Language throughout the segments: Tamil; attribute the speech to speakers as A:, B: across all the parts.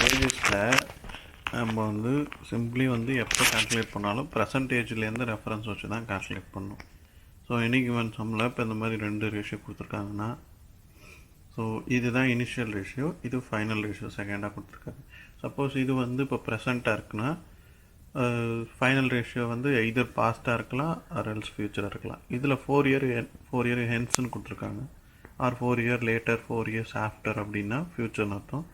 A: ஏஜஸில் நம்ம வந்து சிம்பிளி வந்து எப்போ கால்குலேட் பண்ணாலும் ப்ரெசன்டேஜ்லேருந்து ரெஃபரன்ஸ் வச்சு தான் கால்குலேட் பண்ணணும். ஸோ எனி கிவன் சம்மில் இப்போ இந்த மாதிரி 2 ரேஷியோ கொடுத்துருக்காங்கன்னா, ஸோ இதுதான் இனிஷியல் ரேஷியோ, இது ஃபைனல் ரேஷியோ செகண்டாக கொடுத்துருக்காங்க. சப்போஸ் இது வந்து இப்போ ப்ரெசண்ட்டாக இருக்குன்னா ஃபைனல் ரேஷியோ வந்து எய்தர் பாஸ்ட்டாக இருக்கலாம் ஆர் எல்ஸ் ஃப்யூச்சராக இருக்கலாம். இதில் 4 இயர் ஹென்ஸ்ன்னு கொடுத்துருக்காங்க, or 4 year later, 4 years after அப்படின்னா ஃப்யூச்சர்னு அர்த்தம்.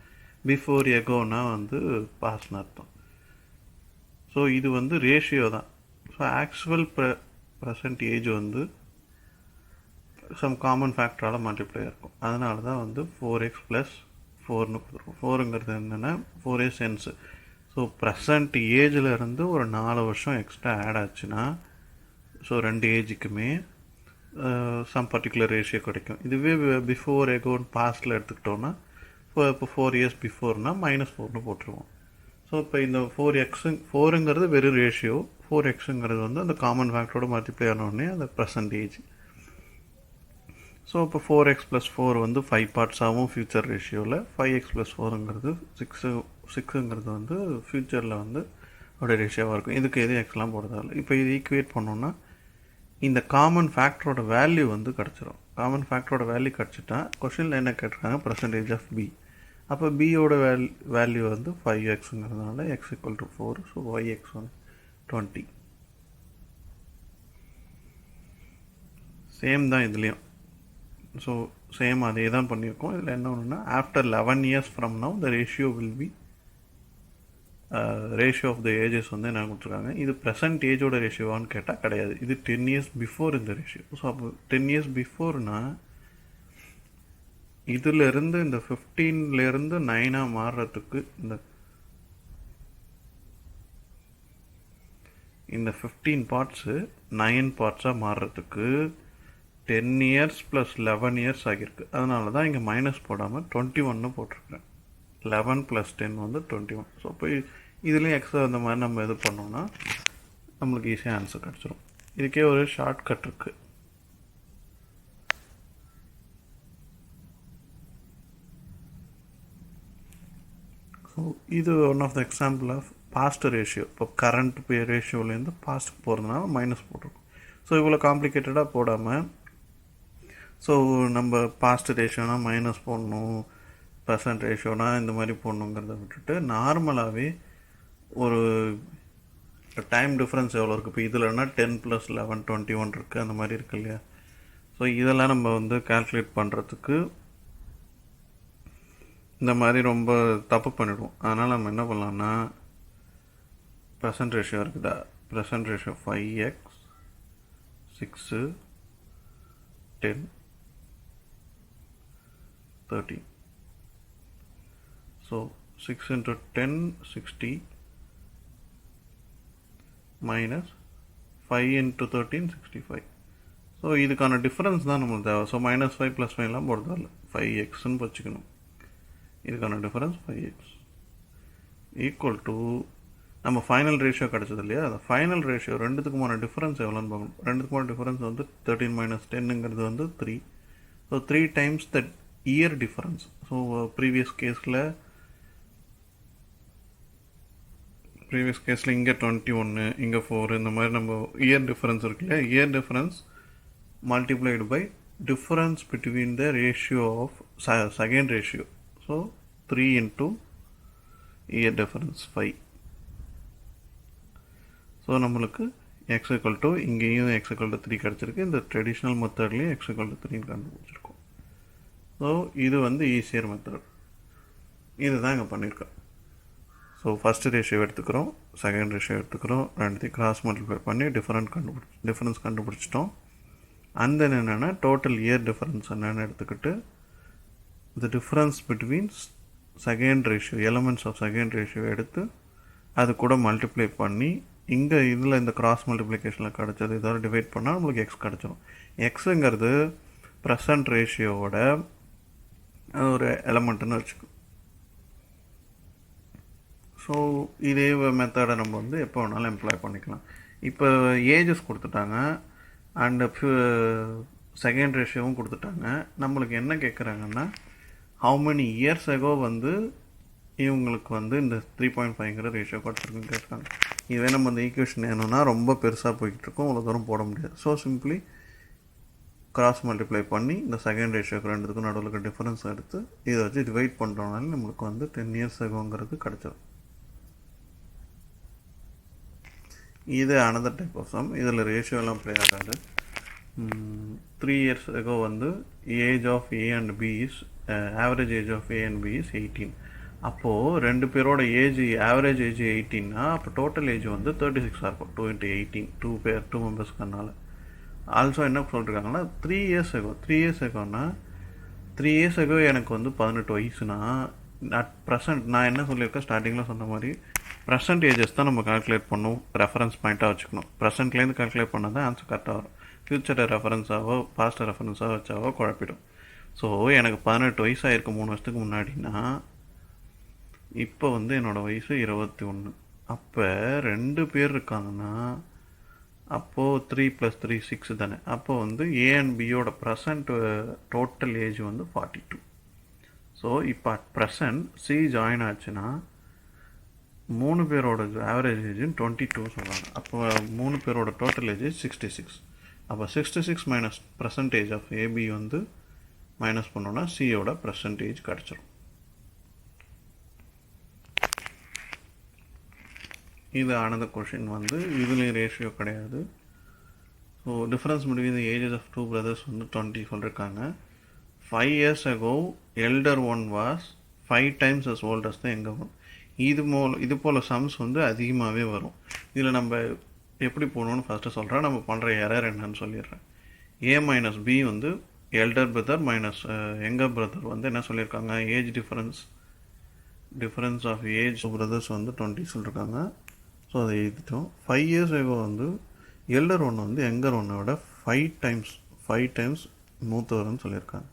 A: பிஃபோர் எகோனா வந்து பாஸ்ட்னு அர்த்தம். ஸோ இது வந்து ரேஷியோ தான். ஸோ ஆக்சுவல் ப்ரெசன்ட் ஏஜ் வந்து சம் காமன் ஃபேக்டரால் மல்டிப்ளை இருக்கும். அதனால தான் வந்து 4x + 4ன்னு கொடுத்துருக்கோம். 4ங்கிறது என்னென்னா 4 இயர்ஸ் சென்ஸு. ஸோ ப்ரெசன்ட் ஏஜில் இருந்து ஒரு 4 வருஷம் எக்ஸ்ட்ரா ஆட் ஆச்சுன்னா, ஸோ 2 ஏஜுக்குமே சம் பர்டிகுலர் ரேஷியோ கிடைக்கும். இதுவே பிஃபோர் எகோன்னு பாஸ்ட்டில் எடுத்துக்கிட்டோன்னா, இப்போ 4 இயர்ஸ் பிஃபோர்னால் -4ன்னு போட்டுருவோம். ஸோ இப்போ இந்த 4ங்கிறது வெறும் ரேஷியோ, 4xங்கிறது வந்து அந்த காமன் ஃபேக்டரோட மல்டிப்ளை ஆனோடனே அந்த ப்ரெசன்ட் ஏஜ். ஸோ இப்போ 4x + 4 வந்து 5 பார்ட்ஸாகவும் ஃப்யூச்சர் ரேஷியோவில், 5x + 4ங்கிறது 6ங்கிறது வந்து ஃப்யூச்சரில் வந்து ஒரு ரேஷியோவாக இருக்கும். இதுக்கு எது எக்ஸ்லாம் போடுறதால இப்போ இது ஈக்குவேட் பண்ணோன்னா இந்த காமன் ஃபேக்டரோட வேல்யூ வந்து கிடச்சிரும். காமன் ஃபேக்டரோட வேல்யூ கிடச்சிட்டா கொஷினில் என்ன கேட்டிருக்காங்க, பர்சன்டேஜ் ஆஃப் பி. அப்போ பியோட வேல்யூ வந்து 5xங்கிறதுனால x = 4. So y(x1) 20. சேம் தான் இதுலேயும். ஸோ சேம் அதே தான் பண்ணியிருக்கோம். இதில் என்ன ஒன்றுனா, after 11 years from now the ratio will be ratio of the ages வந்து என்ன கொடுத்துருக்காங்க. இது ப்ரெசன்ட் ஏஜோட ரேஷியோவான்னு கேட்டால் கிடையாது, இது 10 இயர்ஸ் பிஃபோர் இந்த ரேஷியோ. ஸோ அப்போ 10 இயர்ஸ் பிஃபோர்னால் இதிலிருந்து இந்த 15லேருந்து 9ஆக மாறுறதுக்கு இந்த 15 பார்ட்ஸு 9 பார்ட்ஸாக மாறுறதுக்கு 10 இயர்ஸ் + 11 இயர்ஸ் ஆகியிருக்கு. அதனால தான் இங்கே மைனஸ் போடாமல் 21ன்னு போட்டிருக்கிறேன். 11 + 10 வந்து 21. ஸோ இப்போ இதுலேயும் எக்ஸ்ட்ரா அந்த மாதிரி நம்ம இது பண்ணோம்னா நம்மளுக்கு ஈஸியாக ஆன்சர் கிடச்சிரும். இதுக்கே ஒரு ஷார்ட் கட் இருக்குது. ஸோ இது one of the example of past ratio. இப்போ கரண்ட் ரேஷியோலேருந்து பாஸ்ட்டுக்கு போகிறதுனால மைனஸ் போட்டிருக்கோம். ஸோ இவ்வளோ காம்ப்ளிகேட்டடாக போடாமல், ஸோ நம்ம பாஸ்ட் ரேஷியோனா மைனஸ் போடணும், ப்ரெசன்ட் ரேஷியோனா இந்த மாதிரி போடணுங்கிறத விட்டுட்டு நார்மலாகவே ஒரு டைம் டிஃப்ரென்ஸ் எவ்வளோ இருக்குது. இப்போ இதில்னா 10 + 11 21 இருக்குது, அந்த மாதிரி இருக்கு இல்லையா. ஸோ இதெல்லாம் நம்ம வந்து கால்குலேட் பண்ணுறதுக்கு இந்த மாதிரி ரொம்ப தப்பு பண்ணிவிடுவோம். அதனால் நம்ம என்ன பண்ணலாம்னா, ப்ரெசன்ட் ரேஷியோ இருக்குதா, present ratio 5x 6 10 13. So 6 × 10 60 -5 × 13 65. So இதுக்கான டிஃப்ரென்ஸ் தான் நம்மளுக்கு தேவை. ஸோ -5 + 5லாம் போடுறதால 5xன்னு வச்சுக்கணும். இதுக்கான டிஃபரன்ஸ் 5x = நம்ம ஃபைனல் ரேஷியோ கிடச்சது இல்லையா, அந்த ஃபைனல் ரேஷியோ ரெண்டுத்துக்குமான டிஃபரன்ஸ் எவ்வளோன்னு பார்க்கணும். ரெண்டுத்துக்குமான டிஃபரன்ஸ் வந்து 13 - 10ங்கிறது வந்து 3. So 3 times the year difference. So previous கேஸில் இங்கே 21 இங்கே 4 இந்த மாதிரி நம்ம இயர் டிஃபரன்ஸ் இருக்கு இல்லையா, year difference multiplied by difference between the ratio of second ratio. So 3 × year difference 5. So நம்மளுக்கு x = இங்கேயும் x = 3 கிடச்சிருக்கு. இந்த ட்ரெடிஷ்னல் மெத்தட்லேயும் x = 3 கண்டுபிடிச்சிருக்கோம். ஸோ இது வந்து ஈஸியர் மெத்தட். இது தான் இங்கே பண்ணியிருக்கோம். ஸோ ஃபஸ்ட்டு ரேஷியோ எடுத்துக்கிறோம், செகண்ட் ரேஷியோ எடுத்துக்கிறோம், ரெண்டுத்தையும் கிராஸ் மல்டிப்ளை பண்ணி டிஃபரன்ஸ் கண்டுபிடிச்சிட்டோம். அண்ட் தென் என்னென்னா டோட்டல் இயர் டிஃபரன்ஸ் என்னென்னு எடுத்துக்கிட்டு the difference between second ratio, elements of second ratio எடுத்து அது கூட மல்டிப்ளை பண்ணி இங்கே இதில் இந்த கிராஸ் மல்டிப்ளிகேஷனில் கிடச்சது இதோட டிவைட் பண்ணால் நம்மளுக்கு எக்ஸ் கிடச்சிடும். எக்ஸுங்கிறது ப்ரெசன்ட் ரேஷியோவோட ஒரு எலமெண்ட்டுன்னு வச்சுக்கோ. ஸோ இதே மெத்தடை நம்ம வந்து எப்போ வேணாலும் எம்ப்ளாய் பண்ணிக்கலாம். இப்போ ஏஜஸ் கொடுத்துட்டாங்க அண்டு செகண்ட் ரேஷியோவும் கொடுத்துட்டாங்க. நம்மளுக்கு என்ன கேட்குறாங்கன்னா, how many years ago வந்து இவங்களுக்கு வந்து இந்த 3.5ங்கிற ரேஷியோ கிடச்சிருக்குன்னு கேட்குறாங்க. இதுவே நம்ம இந்த ஈக்குவேஷன் வேணும்னா ரொம்ப பெருசாக போய்கிட்டு இருக்கோம், அவ்வளோ தூரம் போட முடியாது. ஸோ சிம்பிளி கிராஸ் மல்டிப்ளை பண்ணி இந்த செகண்ட் ரேஷியோக்கு ரெண்டுத்துக்கும் நடுவில் இருக்க டிஃபரன்ஸ் எடுத்து இதை வச்சு டிவைட் பண்ணுறோம்னால நம்மளுக்கு வந்து 10 years agoங்கிறது கிடச்சிடும். இது அனதர் டைப் ஆஃப் சம். இதில் ரேஷியோலாம் ப்ளே ஆகாது. 3 years ago வந்து age of A and B is average age of A and B is 18. அப்போது ரெண்டு பேரோட ஏஜ் ஆவரேஜ் ஏஜ் 18னா அப்போ டோட்டல் ஏஜ் வந்து 36 இருக்கும். 2 × 18 2 மெம்பர்ஸ்க்கனால. ஆல்சோ என்ன சொல்லியிருக்காங்கன்னா 3 years ago 3 years ago எனக்கு வந்து 18 வயசுனா அட் ப்ரெசன்ட் நான் என்ன சொல்லியிருக்கேன் ஸ்டார்டிங்கில் சொன்ன மாதிரி ப்ரெசன்ட் ஏஜஸ் தான் நம்ம கால்குலேட் பண்ணணும், ரெஃபரன்ஸ் பாயிண்ட்டாக வச்சுக்கணும். ப்ரெசென்ட்லேருந்து கால்குலேட் பண்ணால் தான் ஆன்சர் கரெக்டாக வரும். ஃப்யூச்சரை ரெஃபரன்ஸாவோ பாஸ்ட்டை ரெஃபரன்ஸாக வச்சாவோ குழப்பிடும். ஸோ எனக்கு 18 வயசாக இருக்கும் 3 வருஷத்துக்கு முன்னாடினா இப்போ வந்து என்னோடய வயசு 21. அப்போ ரெண்டு பேர் இருக்காங்கன்னா அப்போது 3 + 3 6 தானே. அப்போ வந்து ஏ அண்ட் பியோட ப்ரெசன்ட் டோட்டல் ஏஜ் வந்து 42. ஸோ இப்போ அட் ப்ரெசன்ட் சி ஜாயின் ஆச்சுன்னா 3 பேரோட ஆவரேஜ் ஏஜ் 22 சொல்கிறாங்க. அப்போ 3 பேரோட டோட்டல் ஏஜ் 66. அப்போ 66 மைனஸ் பர்சன்டேஜ் ஆஃப் ஏபி வந்து மைனஸ் பண்ணோன்னா சியோட பர்சன்டேஜ் கிடச்சிரும். இது ஆனந்த கொஷின் வந்து இதுலேயும் ரேஷியோ கிடையாது. So difference between the ages of 2 brothers வந்து 20 சொல்லியிருக்காங்க. 5 years ago elder one was 5 times as old as the younger one. இது போல் சம்ஸ் வந்து அதிகமாகவே வரும். இதில் நம்ம எப்படி போகணுன்னு ஃபஸ்ட்டு சொல்கிறேன். நம்ம பண்ணுற எரர் என்னன்னு சொல்லிடுறேன். ஏ மைனஸ் பி வந்து elder brother minus younger brother வந்து என்ன சொல்லியிருக்காங்க, age difference of age brothers வந்து 20 சொல்லியிருக்காங்க. ஸோ அதை எழுதிட்டோம். 5 years ago வந்து எல்டர் ஒன்று வந்து யங்கர் ஒன்னை விட 5 times மூத்தவர்னு சொல்லியிருக்காங்க.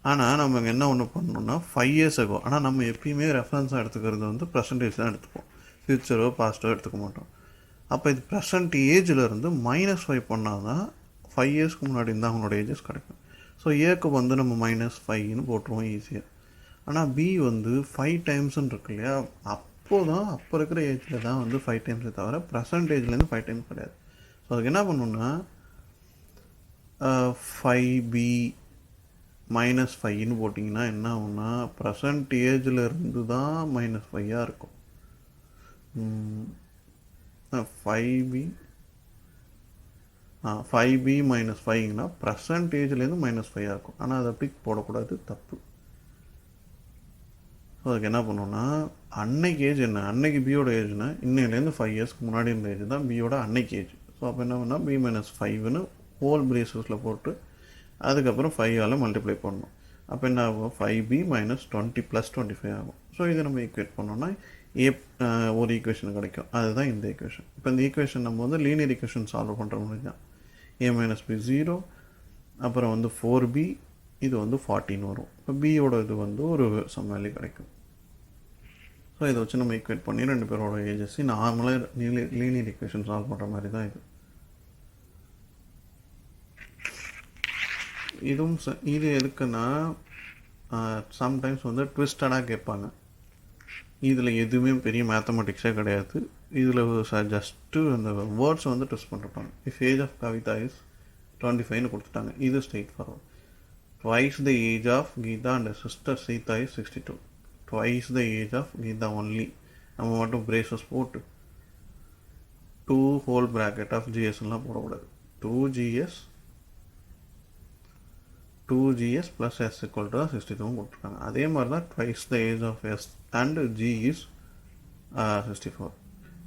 A: ஆனால் நம்ம இங்கே என்ன ஒன்று பண்ணணும்னா 5 years ago, ஆனால் நம்ம எப்பயுமே ரெஃபரன்ஸாக எடுத்துக்கிறது வந்து ப்ரெசன்டேஜ் தான் எடுத்துப்போம், ஃப்யூச்சரோ பாஸ்ட்டோ எடுத்துக்க மாட்டோம். அப்போ இது ப்ரெசன்ட் ஏஜிலேருந்து -5 பண்ணால் தான் 5 yearsக்கு முன்னாடி இருந்தால் அவங்களோட ஏஜஸ் கிடைக்கும். ஸோ ஏக்கு வந்து நம்ம -5ன்னு போட்டுருவோம் ஈஸியாக. ஆனால் பி வந்து 5 timesன்னு இருக்கு இல்லையா, அப்போ இருக்கிற ஏஜில் தான் வந்து 5 times தவிர ப்ரெசன்ட் ஏஜ்லேருந்து 5 times கிடையாது. ஸோ அதுக்கு என்ன பண்ணணுன்னா 5b -5ன்னு போட்டிங்கன்னா என்ன ஆகும்னா ப்ரெசன்ட் ஏஜில் இருந்து தான் -5 இருக்கும். 5b -5ங்கன்னா ப்ரெசன்ட் ஏஜ்லேருந்து -5 இருக்கும். ஆனால் அதை அப்படி போடக்கூடாது, தப்பு. ஸோ அதுக்கு என்ன பண்ணணும்னா அன்னைக்கு ஏஜ் என்ன, அன்னைக்கு பியோட ஏஜ்னா இன்னையிலேருந்து 5 yearsக்கு முன்னாடி இருந்த ஏஜ் தான் பியோட அன்னைக்கு ஏஜ். ஸோ அப்போ என்ன பண்ணால் b - 5ன்னு ஹோல் பிரேசஸில் போட்டு அதுக்கப்புறம் 5ஆல் மல்டிப்ளை பண்ணணும். அப்போ என்ன ஆகும், 5b -20 + 25 ஆகும். ஸோ இதை நம்ம ஈக்குவேட் பண்ணோன்னா ஒரு ஈக்குவேஷன் கிடைக்கும். அதுதான் இந்த ஈக்குவேஷன். இப்போ இந்த ஈக்குவேஷன் நம்ம வந்து லீனியர் ஈக்குவேஷன் சால்வ் பண்ணுற மாதிரி தான். a - b 0, அப்புறம் வந்து 4b, இது வந்து 14 வரும். இப்போ பியோட இது வந்து ஒரு சம் வேல்யூ கிடைக்கும். ஸோ இதை வச்சு நம்ம ஈக்குவேட் பண்ணி ரெண்டு பேரோட ஏஜஸ் நார்மலாக லீனியர் ஈக்குவேஷன் சால்வ் பண்ணுற மாதிரி தான் இது. இது எதுக்குன்னா சம்டைம்ஸ் வந்து ட்விஸ்டடாக கேட்பாங்க. இதில் எதுவுமே பெரிய மேத்தமெட்டிக்ஸே கிடையாது. இதில் ஜஸ்ட்டு அந்த வேர்ட்ஸ் வந்து ட்விஸ்ட் பண்ணிருப்பாங்க. If age of Kavita is 25ன்னு கொடுத்துட்டாங்க. இது straight forward. Twice the age of Geeta and sister Sita is 62. Twice the age of Geeta only. நம்ம மட்டும் பிரேசஸ் போட்டு 2 ஹோல் ப்ராக்கெட் ஆஃப் ஜிஎஸ்லாம் போடக்கூடாது. 2gs + s = 62 கொடுத்துருக்காங்க. அதே மாதிரி தான் twice the age of s and g is 64.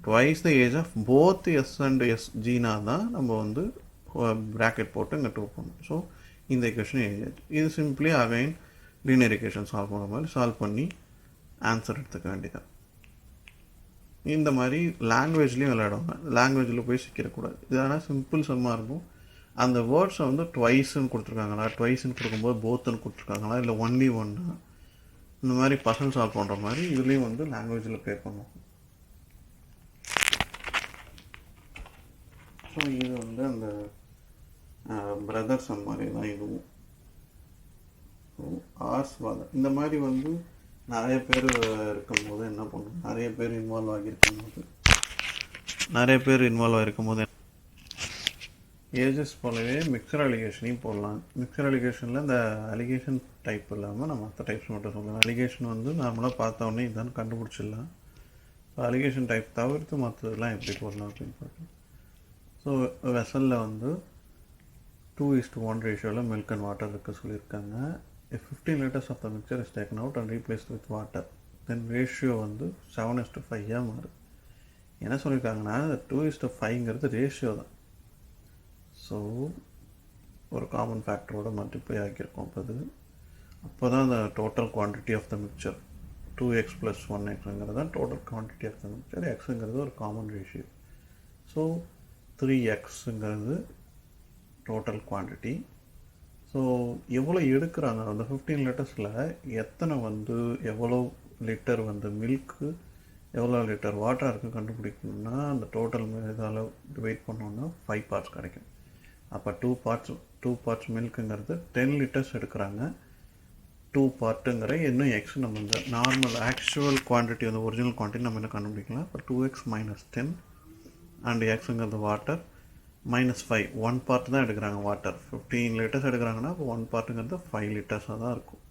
A: Twice the age of both s அண்ட் sgனா தான் நம்ம வந்து ப்ராக்கெட் போட்டு இங்கே 2 பண்ணணும். ஸோ இந்த ஈக்குவேஷன் எழுதியாச்சு. இது simply again linear equation solve பண்ணுற மாதிரி சால்வ் பண்ணி ஆன்சர் எடுத்துக்க வேண்டியதான். இந்த மாதிரி லாங்குவேஜ்லேயும் விளையாடுவாங்க. லாங்குவேஜில் போய் சிக்கிடக்கூடாது. இது ஆனால் சிம்பிள் சம்மாக இருக்கும். அந்த வேர்ட்ஸை வந்து ட்வைஸ்ன்னு கொடுத்துருக்காங்களா, ட்வைஸ்ன்னு கொடுக்கும்போது போத்துன்னு கொடுத்துருக்காங்களா, இல்லை ஒன்லி ஒன்னா, இந்த மாதிரி பசல் சால்வ் பண்ணுற மாதிரி இதுலேயும் வந்து லாங்குவேஜில் ப்ளே பண்ணுவோம். ஸோ இது வந்து அந்த பிரதர்ஸ் அந்த மாதிரி தான் இதுவும். ஆர்ஸ்வாதம் இந்த மாதிரி வந்து நிறைய பேர் இருக்கும்போது என்ன பண்ணும், நிறைய பேர் இன்வால்வ் ஆகிருக்கும்போது ஏஜஸ் போலவே மிக்சர் அலிகேஷனையும் போடலாம். மிக்சர் அலிகேஷனில் இந்த அலிகேஷன் டைப் இல்லாமல் நம்ம மற்ற டைப்ஸ் மட்டும் சொல்லலாம். அலிகேஷன் வந்து நார்மலாக பார்த்தோன்னே இதான் கண்டுபிடிச்சிடலாம். ஸோ அலிகேஷன் டைப் தவிர்த்து மற்றதெல்லாம் எப்படி போடலாம் அப்படின்னு பார்க்கலாம். ஸோ வெசலில் வந்து 2:1 ரேஷியோவில் மில்க் அண்ட் வாட்டர் இருக்க சொல்லியிருக்காங்க. If 15 liters of the mixture is taken out and replaced with water, then ratio வந்து 7:5 மாறுது. என்ன சொல்லியிருக்காங்கன்னா 2:5ங்கிறது ரேஷியோ தான். ஸோ ஒரு காமன் ஃபேக்டரோட மல்டிப்ளை ஆகியிருக்கோம். அப்போ தான் அந்த total quantity of the mixture 2x + 1xங்கிறது தான் total quantity of the mixture. எக்ஸுங்கிறது ஒரு காமன் ரேஷியோ. ஸோ 3xங்கிறது டோட்டல் குவான்டிட்டி. ஸோ எவ்வளோ எடுக்கிறாங்க அந்த 15 லிட்டர்ஸில் எத்தனை வந்து எவ்வளோ லிட்டர் வந்து மில்க்கு எவ்வளோ லிட்டர் வாட்டர் இருக்குது கண்டுபிடிக்கணும்னா அந்த டோட்டல் இதால் டிவைட் பண்ணோன்னா 5 பார்ட்ஸ் கிடைக்கும். அப்போ 2 பார்ட்ஸ் மில்க்குங்கிறது 10 லிட்டர்ஸ் எடுக்கிறாங்க. 2 பார்ட்டுங்கிற இன்னும் எக்ஸ் நம்ம இந்த நார்மல் ஆக்சுவல் குவான்டிட்டி வந்து ஒரிஜினல் குவான்டிட்டி நம்ம என்ன கண்டுபிடிக்கலாம். இப்போ 2x - 10 அண்ட் எக்ஸுங்கிறது வாட்டர் -5 1 பார்ட் தான் எடுக்கிறாங்க. வாட்டர் 15 லிட்டர்ஸ் எடுக்கிறாங்கன்னா அப்போ 1 பார்ட்டுங்கிறது 5 லிட்டர்ஸாக தான் இருக்கும்.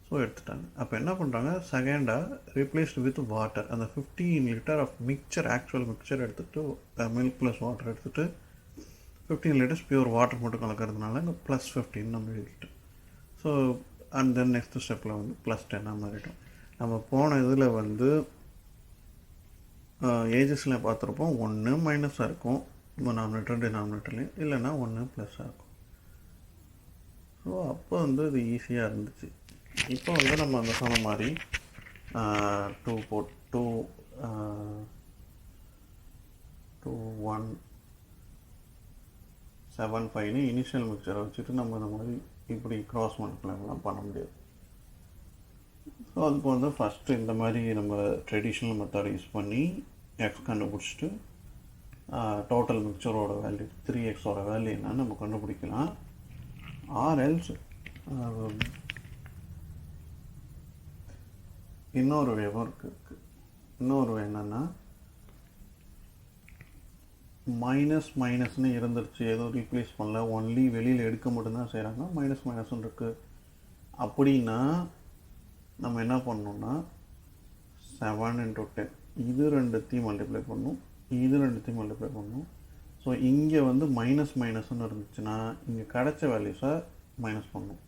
A: ஸோ எடுத்துட்டாங்க. அப்போ என்ன பண்ணுறாங்க, செகண்டாக ரீப்ளேஸ்டு வித் வாட்டர். அந்த 15 litre of mixture actual mixture எடுத்துகிட்டு மில்க் ப்ளஸ் வாட்டர் எடுத்துகிட்டு 15 லிட்டர்ஸ் பியூர் வாட்டர் மட்டும் கலக்கிறதுனால இங்கே +15 நம்ம எழுதிட்டோம். ஸோ அண்ட் தென் நெக்ஸ்ட் ஸ்டெப்பில் வந்து +10 மாறிட்டோம். நம்ம போன இதில் வந்து ஏஜஸில் பார்த்துருப்போம் 1 மைனஸாக இருக்கும் டினாமினேட்டர் டினாமினேட்டர்லேயும், இல்லைன்னா 1 ப்ளஸ்ஸாக இருக்கும். ஸோ அப்போ வந்து இது ஈஸியாக இருந்துச்சு. இப்போ வந்து நம்ம அந்த சொன்ன மாதிரி 2 1 7 5 இனிஷியல் மிக்சரை வச்சுட்டு நம்ம இந்த மாதிரி இப்படி கிராஸ் மல்டிப்ளைலாம் பண்ண முடியாது. ஸோ அதுக்கு வந்து ஃபஸ்ட்டு இந்த மாதிரி நம்ம ட்ரெடிஷ்னல் மெத்தட் யூஸ் பண்ணி எக்ஸ் கண்டுபிடிச்சிட்டு டோட்டல் மிக்சரோட வேல்யூ 3xோட வேல்யூ என்னன்னு நம்ம கண்டுபிடிக்கலாம். ஆர்எல்ஸ் இன்னொரு வேவும் இருக்குது. இன்னொரு வே என்னென்னா மைனஸ்னு இருந்துருச்சு, ஏதோ ரீப்ளேஸ் பண்ணல, ஒன்லி வெளியில் எடுக்க மட்டும்தான் செய்கிறாங்க, மைனஸ்ன்னு இருக்குது. அப்படின்னா நம்ம என்ன பண்ணணும்னா 7 × 10 இது ரெண்டுத்தையும் மல்டிப்ளை பண்ணணும், இது ரெண்டுத்தையும் மல்டிப்ளை பண்ணணும். ஸோ இங்கே வந்து மைனஸ்ன்னு இருந்துச்சுன்னா இங்கே கிடைச்ச வேல்யூஸை மைனஸ் பண்ணணும்,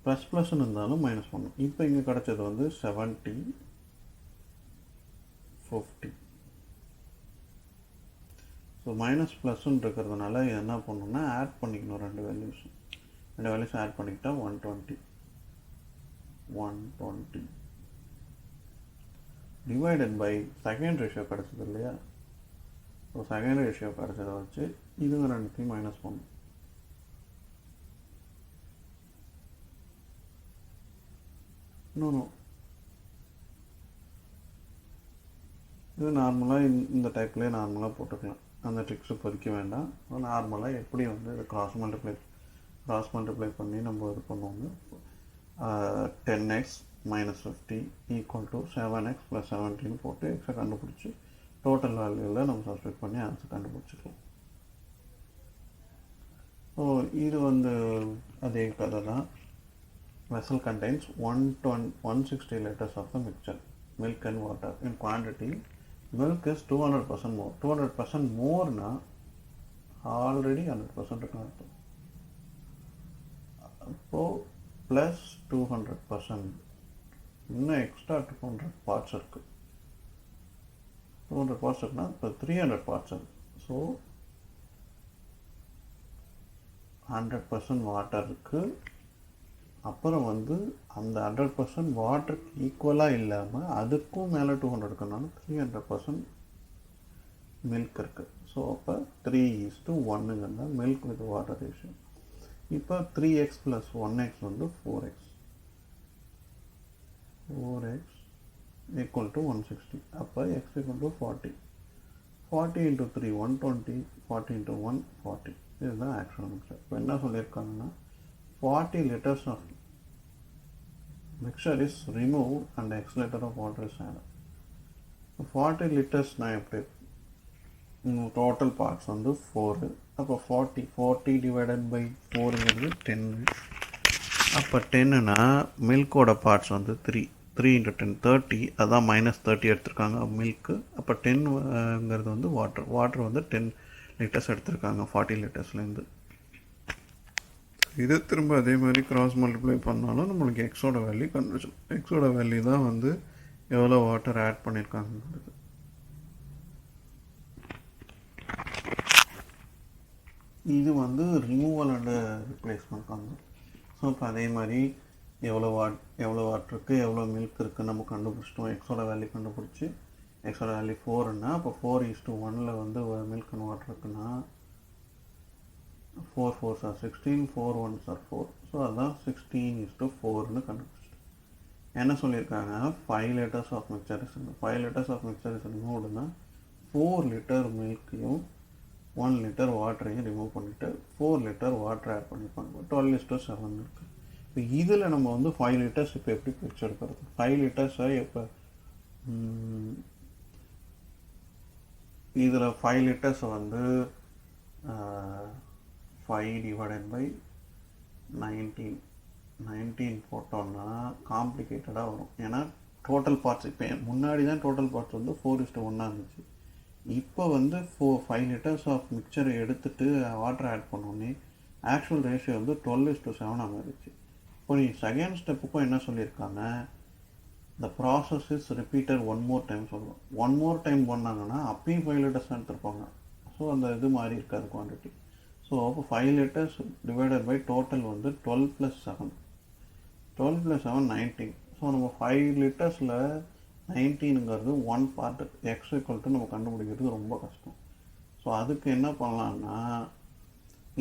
A: ++ன்னு இருந்தாலும் மைனஸ் பண்ணணும். இப்போ இங்கே கிடைச்சது வந்து 70 50. ஸோ மைனஸ்+ன்னு இருக்கிறதுனால என்ன பண்ணணும்னா ஆட் பண்ணிக்கணும். ரெண்டு வேல்யூஸும் ஆட் பண்ணிக்கிட்டால் 120 டிவைடட் பை செகண்ட் ரேஷியோ கிடச்சது இல்லையா. ஸோ செகண்ட் ரேஷியோ கிடச்சதை வச்சு இதுங்க ரெண்டுத்தையும் மைனஸ் பண்ணணும். இன்னொன்று இது நார்மலாக இந்த டைப்லேயே நார்மலாக போட்டுக்கலாம், அந்த ட்ரிக்ஸு பதிக்க வேண்டாம். நார்மலாக எப்படி வந்து இதை கிராஸ் மல்டிப்ளை பண்ணி நம்ம இது பண்ணுவோங்க. 10x - 50 = 7x + 17 போட்டு எக்ஸை கண்டுபிடிச்சி டோட்டல் வேல்யூவில் நம்ம சப்ஸ்டிட்யூட் பண்ணி ஆன்சர் கண்டுபிடிச்சிக்கலாம். ஸோ இது வந்து அதே கதை தான். Vessel contains 160 liters of the mixture, milk and water. In quantity, milk is 200% more. 200% more na already 100% இருக்குன்னு அர்த்தம். அப்போ ப்ளஸ் 200%, இன்னும் எக்ஸ்ட்ரா 200 பார்ட்ஸ் இருக்குது. 200 பார்ட்ஸ் இருக்குன்னா இப்போ 300 பார்ட்ஸ் இருக்குது. ஸோ 100% வாட்டர் இருக்குது. அப்புறம் வந்து அந்த 100% வாட்டருக்கு ஈக்குவலாக இல்லாமல் அதுக்கும் மேலே 200 இருக்குனால 300% மில்க் இருக்குது. ஸோ அப்போ 3:1ங்கிறத மில்க் வித் வாட்டர் ரேஷியோ. இப்போ 3x + 1x வந்து 4x = 160. அப்போ x = 40. 40 × 3 120, 40 × 1 40. இதுதான் ஆக்சுவல் மிக்சர். இப்போ என்ன சொல்லியிருக்காங்கன்னா 40 liters of mixture is removed and accelerator of water is added. 40 liters நான் எப்படி டோட்டல் பார்ட்ஸ் வந்து 4, அப்போ 40 டிவைடட் பை 4ங்கிறது 10. அப்போ 10னா மில்கோட பார்ட்ஸ் வந்து 3 இன்ட்டு 10 30, அதான் -30 எடுத்திருக்காங்க மில்க்கு. அப்போ 10ங்கிறது வந்து வாட்டர் வந்து 10 லிட்டர்ஸ் எடுத்திருக்காங்க 40 லிட்டர்ஸ்லேருந்து. இது திரும்ப அதே மாதிரி கிராஸ் மல்டிப்ளை பண்ணாலும் நம்மளுக்கு எக்ஸோட வேல்யூ கண்டுபிடிச்சோம். எக்ஸோட வேல்யூ தான் வந்து எவ்வளோ வாட்டர் ஆட் பண்ணியிருக்காங்கிறது. இது வந்து removal and replacement concept. So இப்போ அதே மாதிரி எவ்வளோ வாட்டருக்கு எவ்வளோ மில்க் இருக்குன்னு நம்ம கண்டுபிடிச்சிட்டோம். எக்ஸோட வேல்யூ கண்டுபிடிச்சி எக்ஸோட வேல்யூ 4ன்னா அப்போ 4:1 வந்து மில்க் அண்ட் வாட்டர் இருக்குன்னா 4 4s are 16, 4 1s are 4. So அதான் 16:4ன்னு கண்டுபிடிச்சிட்டோம். என்ன சொல்லியிருக்காங்க, 5 liters of mixture is 5 liters of mixture is ரிமூவ்டுனா 4 லிட்டர் மில்க்கையும் 1 லிட்டர் வாட்டரையும் ரிமூவ் பண்ணிவிட்டு 4 லிட்டர் வாட்டர் ஆட் பண்ணிப்பாங்க. 12:7 இருக்குது. இப்போ இதில் நம்ம வந்து 5 லிட்டர்ஸ் இப்போ எப்படி பிரித்து எடுக்கிறது? 5 லிட்டர்ஸை இப்போ இதில் 5 லிட்டர்ஸை வந்து 5 டிவைடட் பை 19 போட்டோம்னா காம்ப்ளிகேட்டடாக வரும். ஏன்னா டோட்டல் பார்ட்ஸ் இப்போ முன்னாடி தான் டோட்டல் பார்ட்ஸ் வந்து 4:1 இருந்துச்சு. இப்போ வந்து 5 லிட்டர்ஸ் ஆஃப் மிக்சரை எடுத்துகிட்டு வாட்டர் ஆட் பண்ணோன்னே ஆக்சுவல் ரேஷியோ வந்து 12:7 ஆகிடுச்சு. இப்போ நீ செகண்ட் ஸ்டெப்புக்கும் என்ன சொல்லியிருக்காங்க, the process is repeated one more time சொல்லுவோம். 1 more time பண்ணாங்கன்னா அப்பயும் 5 லிட்டர்ஸ் எடுத்துருப்பாங்க. ஸோ அந்த இது மாதிரி இருக்காது குவான்டிட்டி. ஸோ அப்போ 5 லிட்டர்ஸ் டிவைடட் பை டோட்டல் வந்து 12 + 7 19. ஸோ நம்ம 5 லிட்டர்ஸில் 19ங்கிறது 1 பார்ட் எக்ஸ் ஈக்குவல் நம்ம கண்டுபிடிக்கிறது ரொம்ப கஷ்டம். ஸோ அதுக்கு என்ன பண்ணலான்னா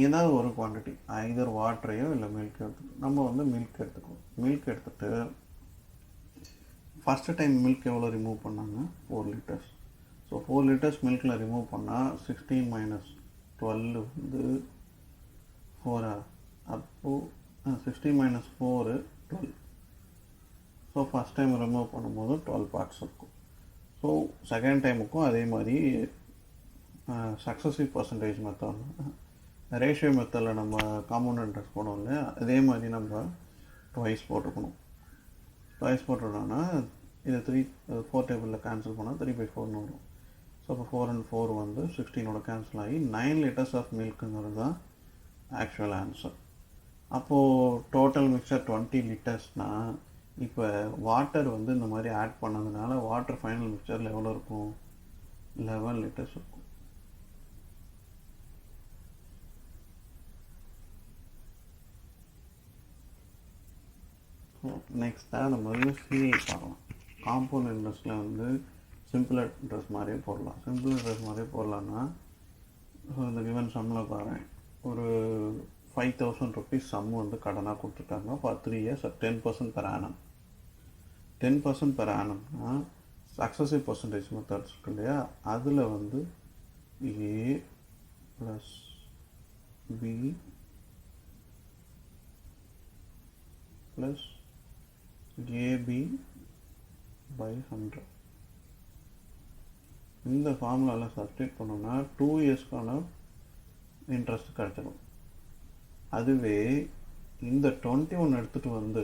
A: ஏதாவது ஒரு குவான்டிட்டி ஐதர் வாட்டரையோ இல்லை மில்க் எடுத்துக்கணும். நம்ம வந்து மில்க் எடுத்துக்குவோம். மில்க் எடுத்துகிட்டு ஃபஸ்ட்டு டைம் மில்க் எவ்வளோ ரிமூவ் பண்ணாங்க, 4 லிட்டர்ஸ். ஸோ 4 லிட்டர்ஸ் மில்கில் ரிமூவ் பண்ணால் 16 - 12 வந்து 4. அப்போது 16 - 4 12. ஸோ ஃபஸ்ட் டைம் ரிமூவ் பண்ணும்போது 12 பார்ட்ஸ் இருக்கும். ஸோ செகண்ட் டைமுக்கும் அதே மாதிரி சக்ஸஸிவ் பர்சன்டேஜ் மெத்தட் ரேஷியோ மெத்தடில் நம்ம காம்பவுண்ட் இன்ட்ரெஸ்ட் போடுவோம் இல்லையா, அதே மாதிரி நம்ம ட்வைஸ் போட்டுக்கணும். ட்வைஸ் போட்டுட்டோம்னா இது 4 டேபிளில் கேன்சல் பண்ணால் 3/4 வரும். ஸோ இப்போ 4 and 4 வந்து 16 கேன்சல் ஆகி 9 லிட்டர்ஸ் ஆஃப் மில்க்குங்கிறது தான் ஆக்சுவல் ஆன்சர். அப்போது டோட்டல் மிக்சர் 20 லிட்டர்ஸ்னால் இப்போ வாட்டர் வந்து இந்த மாதிரி ஆட் பண்ணதுனால வாட்டர் ஃபைனல் மிக்சரில் எவ்வளோ இருக்கும், 11 லிட்டர்ஸ் இருக்கும். நெக்ஸ்ட்டாக நம்ம வந்து சிஐ பார்க்கலாம். காம்பவுண்ட் இன்ட்ரெஸ்ட்டில் வந்து சிம்பிள் இன்ட்ரெஸ்ட் மாதிரியே போடலாம். சிம்பிள் இன்ட்ரெஸ்ட் மாதிரியே போடலான்னா இந்த கிவன் சம்மில் பாருங்கள், ஒரு 5,000 ருபீஸ் சம் வந்து கடனாக கொடுத்துருக்காங்க for 3 years at 10% per annum. 10% per annumனா சக்ஸஸிவ் பர்சன்டேஜ் மெத்தட்ஸ் இருக்கு இல்லையா, அதில் வந்து A + B + AB by 100 இந்த ஃபார்முலாவில் சப்ஸ்டிட் பண்ணோம்னா 2 இயர்ஸ்க்கான இன்ட்ரெஸ்ட் கிடச்சிடும். அதுவே இந்த 21 எடுத்துகிட்டு வந்து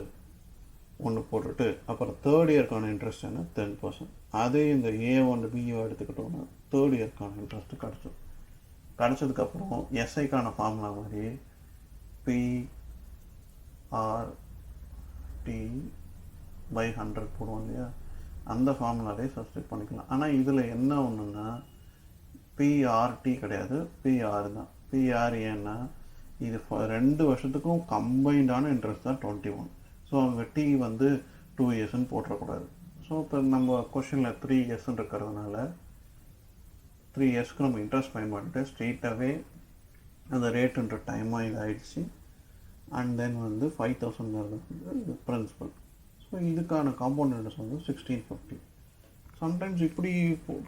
A: ஒன்று போட்டுட்டு அப்புறம் தேர்ட் இயர்க்கான இன்ட்ரெஸ்ட் என்ன 10%. அதே இந்த A1 பிஓ எடுத்துக்கிட்டோன்னா தேர்ட் இயர்க்கான இன்ட்ரெஸ்ட்டு கிடச்சிடும். கிடச்சதுக்கப்புறம் எஸ்ஐக்கான ஃபார்முலா மாதிரி PRT/100 போடுவோம் இல்லையா, அந்த ஃபார்முலாலே சப்ஸ்டிட் பண்ணிக்கலாம். ஆனால் இதில் என்ன ஒன்றுன்னா பிஆர்டி கிடையாது, பிஆர் தான். பிஆர் ஏன்னா இது 2 வருஷத்துக்கும் கம்பைண்டான இன்ட்ரெஸ்ட் தான் 21. ஸோ அங்கே டி வந்து 2 இயர்ஸ்ன்னு போட்டுறக்கூடாது. ஸோ இப்போ நம்ம கொஷனில் 3 இயர்ஸ்ன்னு இருக்கிறதுனால 3 இயர்ஸ்க்கு நம்ம இன்ட்ரெஸ்ட் பயன்படுத்திட்டு ஸ்ட்ரெயிட்டாகவே அந்த ரேட்டுன்ற டைமாக இது ஆயிடுச்சு. அண்ட் தென் வந்து 5,000 வந்து பிரின்சிபல். ஸோ இதுக்கான காம்பவுண்ட் இன்ட்ரெஸ்ட் வந்து 1650. சம்டைம்ஸ் இப்படி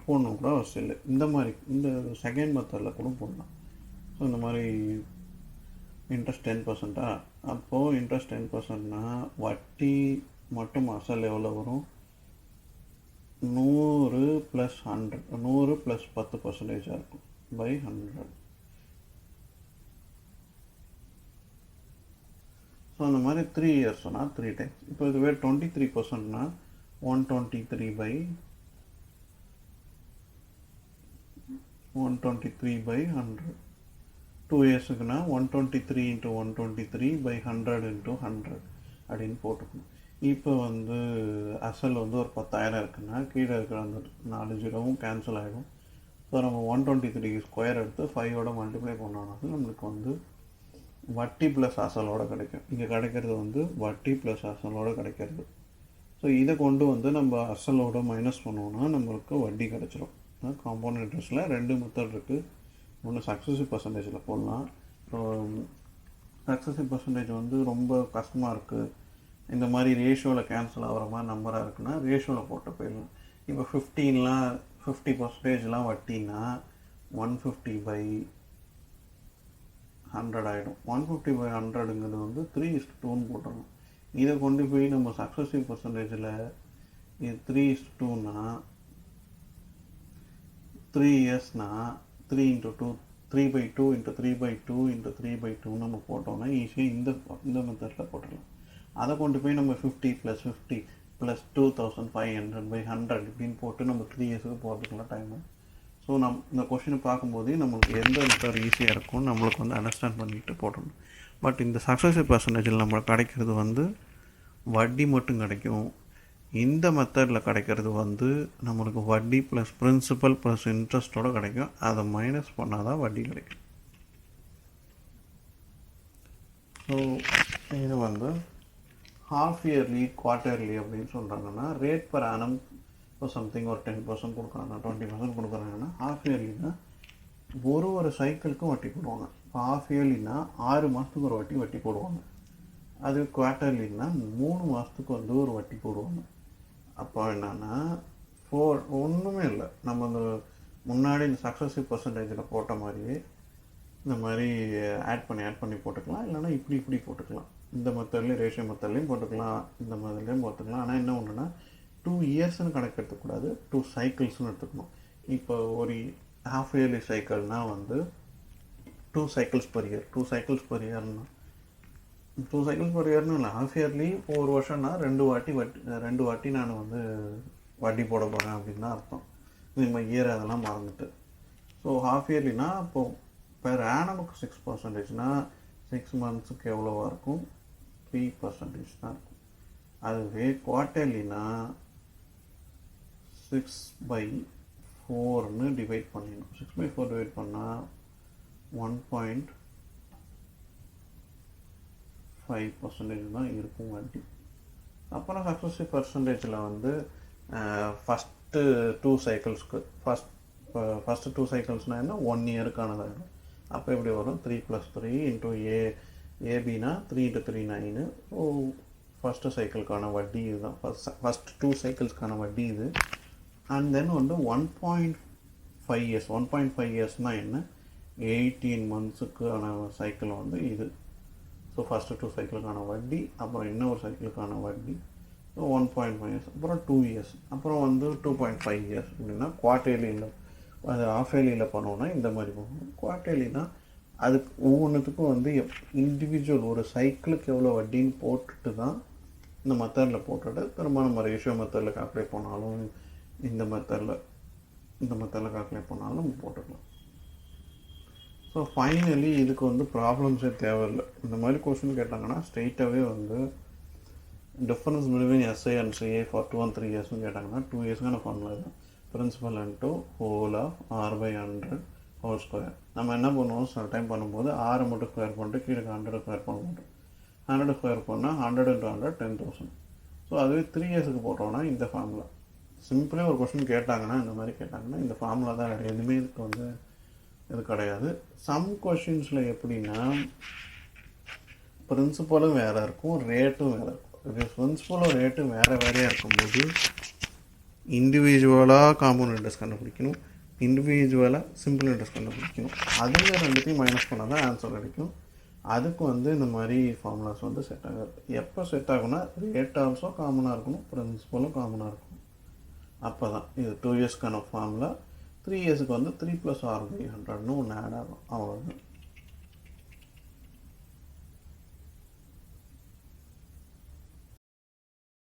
A: போடணும் கூட அவசியம் இல்லை, இந்த மாதிரி இந்த செகண்ட் மெத்தடில் கூட போடலாம். ஸோ இந்த மாதிரி இன்ட்ரெஸ்ட் 10%. அப்போது இன்ட்ரெஸ்ட் 10%னா வட்டி மட்டும் அசல் எவ்வளோ வரும்? 100 + 100, 100 + 10% இருக்கும் பை 100. ஸோ அந்த மாதிரி 3 இயர்ஸ்னால் 3 டைம்ஸ். இப்போ இதுவே 23%னா 123/100. 2 இயர்ஸுக்குன்னா 123 × 123/100 × 100 அப்படின்னு போட்டுக்கணும். இப்போ அசல் ஒரு 10,000 இருக்குன்னா கீழே இருக்கிற அந்த 4 ஜீரோவும் கேன்சல் ஆகிடும். ஸோ நம்ம 123 ஸ்கொயர் எடுத்து 5ஓட மல்டிப்ளை பண்ணோம்னா நம்மளுக்கு வட்டி ப்ளஸ் அசலோடு கிடைக்கும். இங்கே கிடைக்கிறது வட்டி ப்ளஸ் அசலோடு கிடைக்கிறது. ஸோ இதை கொண்டு நம்ம அசலோட மைனஸ் பண்ணோன்னா நம்மளுக்கு வட்டி கிடச்சிரும். காம்பவுண்ட் இன்ட்ரெஸ்ட்டில் 2 மெத்தட் இருக்குது. ஒன்று சக்ஸஸிவ் பர்சன்டேஜில் போடலாம். ஸோ சக்ஸஸிவ் பர்சன்டேஜ் ரொம்ப கஷ்டமாக இருக்குது, இந்த மாதிரி ரேஷியோவில் கேன்சல் ஆகிற மாதிரி நம்பராக இருக்குன்னா ரேஷியோவில் போட்டு போயிடலாம். இப்போ 50% வட்டினா 150/100 ஆகிடும். 150/100ங்கிறது 3:2ன்னு போட்டுடணும். இதை கொண்டு போய் நம்ம சக்ஸஸிவ் பர்சன்டேஜில் இது 3:2னா 3 இயர்ஸ்னா 3 × 2 3/2 × 3/2 × 3/2 நம்ம போட்டோம்னா ஈஸியாக இந்த மெத்தடில் போட்டுடலாம். அதை கொண்டு போய் நம்ம 50 + 50 + 2500/100 இப்படின்னு போட்டு நம்ம 3 இயர்ஸுக்கு போகிறதுக்குலாம் டைம். ஸோ இந்த கொஷினை பார்க்கும்போதே நம்மளுக்கு எந்த மெத்தட் ஈஸியாக இருக்கும் நம்மளுக்கு அண்டர்ஸ்டாண்ட் பண்ணிட்டு போடணும். பட் இந்த சக்ஸஸிவ் பர்சன்டேஜில் நம்மளுக்கு கிடைக்கிறது வட்டி மட்டும் கிடைக்கும். இந்த மெத்தடில் கிடைக்கிறது நம்மளுக்கு வட்டி ப்ளஸ் பிரின்சிபல் ப்ளஸ் இன்ட்ரெஸ்ட்டோடு கிடைக்கும். அதை மைனஸ் பண்ணால் தான் வட்டி கிடைக்கும். ஸோ இது ஹாஃப் இயர்லி குவார்ட்டர்லி அப்படின்னு சொல்கிறாங்கன்னா ரேட் பர் ஆனம் இப்போ சம்திங் ஒரு 10% கொடுக்குறாங்க, 20% கொடுக்குறாங்கன்னா ஹாஃப் இயர்லினா ஒரு சைக்கிளுக்கும் வட்டி போடுவாங்க. இப்போ ஹாஃப் இயர்லினா 6 மாதத்துக்கு ஒரு வட்டி போடுவாங்க. அது குவார்ட்டர்லினா 3 மாதத்துக்கு ஒரு வட்டி போடுவாங்க. அப்போ என்னென்னா ஒன்றுமே இல்லை, நம்ம முன்னாடி இந்த சக்ஸஸிவ் பர்சன்டேஜில் போட்ட மாதிரியே இந்த மாதிரி ஆட் பண்ணி போட்டுக்கலாம். இல்லைனா இப்படி போட்டுக்கலாம். இந்த மெத்தட்லேயும் ரேஷியோ மெத்தட்லேயும் போட்டுக்கலாம், இந்த மாதிரிலையும் போட்டுக்கலாம். ஆனால் என்ன ஒன்றுனா 2 இயர்ஸ்னு கணக்கு எடுத்துக்கூடாது, 2 சைக்கிள்ஸ்னு எடுத்துக்கணும். இப்போ ஒரு ஹாஃப் இயர்லி சைக்கிள்னால் 2 cycles per year. 2 cycles per இயர்னா 2 சைக்கிள்ஸ் பர் இயர்னு இல்லை, ஹாஃப் இயர்லி இப்போ ஒரு வருஷம்னா 2 வாட்டி நான் வட்டி போட போகிறேன் அப்படின்னு தான் அர்த்தம். நம்ம இயர் அதெல்லாம் மறந்துட்டு. ஸோ ஹாஃப் இயர்லினா இப்போது பெர் ஆனமுக்கு 6%னா 6 மந்த்ஸுக்கு எவ்வளோவா இருக்கும்? 3% தான் இருக்கும். அதுவே குவார்ட்டர்லினா 6/4ன்னு டிவைட் பண்ணிடணும். 6/4 டிவைட் பண்ணால் 1.5% தான் இருக்கும் வட்டி. அப்புறம் சக்ஸஸிவ் பர்சன்டேஜில் ஃபஸ்ட்டு 2 சைக்கிள்ஸ்க்கு ஃபஸ்ட்டு 2 சைக்கிள்ஸ்னால் என்ன 1 இயருக்கானதாகும். அப்போ எப்படி வரும்? 3 + 3 × ஏபினா 3 × 3 9. ஸோ ஃபஸ்ட்டு சைக்கிளுக்கான வட்டி இதுதான். ஃபஸ்ட் 2 சைக்கிள்ஸ்க்கான வட்டி இது. And then 1.5 years. 1.5 இயர்ஸ்னால் என்ன? 18 மந்த்ஸுக்கான சைக்கிள் இது. ஸோ ஃபஸ்ட்டு 2 சைக்கிளுக்கான வட்டி, அப்புறம் இன்னொரு சைக்கிளுக்கான வட்டி. ஸோ 1.5 இயர்ஸ், அப்புறம் 2 இயர்ஸ், அப்புறம் 2.5 இயர்ஸ். அப்படின்னா குவார்ட்டர்லியில் அது ஆஃப் இயர்லியில் பண்ணோன்னா இந்த மாதிரி போகணும். குவார்ட்டர்லினா அதுக்கு ஒவ்வொன்றுத்துக்கும் இண்டிவிஜுவல் ஒரு சைக்கிளுக்கு எவ்வளோ வட்டின்னு போட்டுட்டு தான் இந்த மெத்தடில் போட்டுட்டு திரும்ப நம்ம ரேஷியோ மெத்தடில் கால்குலேட் பண்ணாலும் இந்த மெத்தடில் கால்குலேட் பண்ணாலும் நம்ம போட்டுக்கலாம். ஸோ ஃபைனலி இதுக்கு ப்ராப்ளம்ஸே தேவையில்லை. இந்த மாதிரி கொஸ்டின் கேட்டாங்கன்னா ஸ்ட்ரெயிட்டாகவே difference between SI and CA for 2 and 3 இயர்ஸ்னு கேட்டாங்கன்னா 2 இயர்ஸ்க்கான ஃபார்முலா தான் principal into whole of r/100 whole square. நம்ம என்ன பண்ணுவோம், சில டைம் பண்ணும்போது 6 மட்டும் ஸ்கொயர் பண்ணிட்டு கீழே 100 ஸ்கொயர் பண்ண மாட்டோம். 100 ஸ்கொயர் பண்ணால் 100 × 100 10,000. ஸோ அதுவே 3 இயர்ஸுக்கு போட்டோம்னா இந்த ஃபார்முலா. சிம்பிளாக ஒரு கொஸ்டின் கேட்டாங்கன்னா இந்த மாதிரி கேட்டாங்கன்னா இந்த ஃபார்முலா தான், எதுவுமே இதுக்கு இது கிடையாது. சம் கொஷின்ஸில் எப்படின்னா பிரின்சிபலும் வேறு இருக்கும், ரேட்டும் வேறு இருக்கும். இது பிரின்சிபலும் ரேட்டும் வேறையாக இருக்கும்போது இண்டிவிஜுவலாக காம்பவுண்ட் இன்ட்ரெஸ்ட் கண்டுபிடிக்கணும், இண்டிவிஜுவலாக சிம்பிள் இன்ட்ரெஸ்ட் கண்டுபிடிக்கணும். அதுவே ரெண்டுத்தையும் மைனஸ் பண்ணால் தான் ஆன்சர் கிடைக்கும். அதுக்கு வந்து இந்த மாதிரி ஃபார்முலாஸ் வந்து செட் ஆகாது. எப்போ செட் ஆகும்னா ரேட் ஆல்சோ காமனாக இருக்கணும், பிரின்சிபலும் காமனாக இருக்கணும். அப்போ தான் இது 2 இயர்ஸ்க்கான ஃபார்முலா. 3 இயர்ஸுக்கு வந்து 3 + R/100ன்னு ஒன்று ஆட் ஆகும், அவ்வளோதான்.